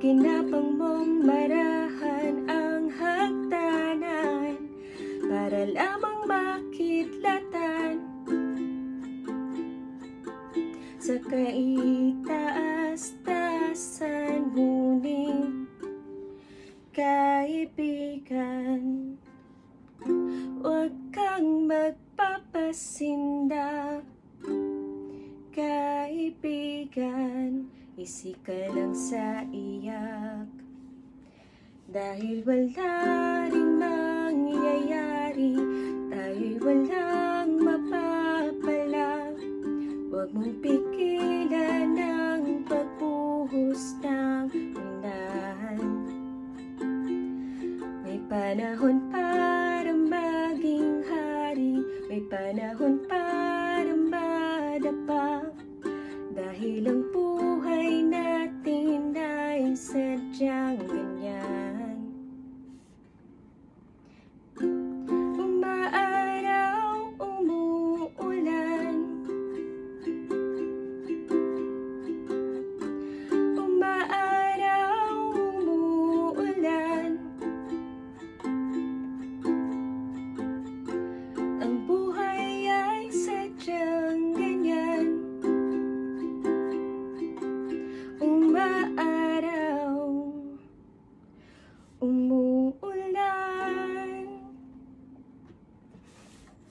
Ginapang mong marahan ang hagdanan para lamang makitlatan sa kaitaas-taasan. Ngunit kaibigan, huwag kang magpapasindak. Kaibigan, isi ka lang sa iyak, dahil wala ring mangyayari, tayo'y walang mapapala. Huwag mong pigilan ang pagbuhos ng ulan. May panahon para maging hari, may panahon para madapa, dahil ang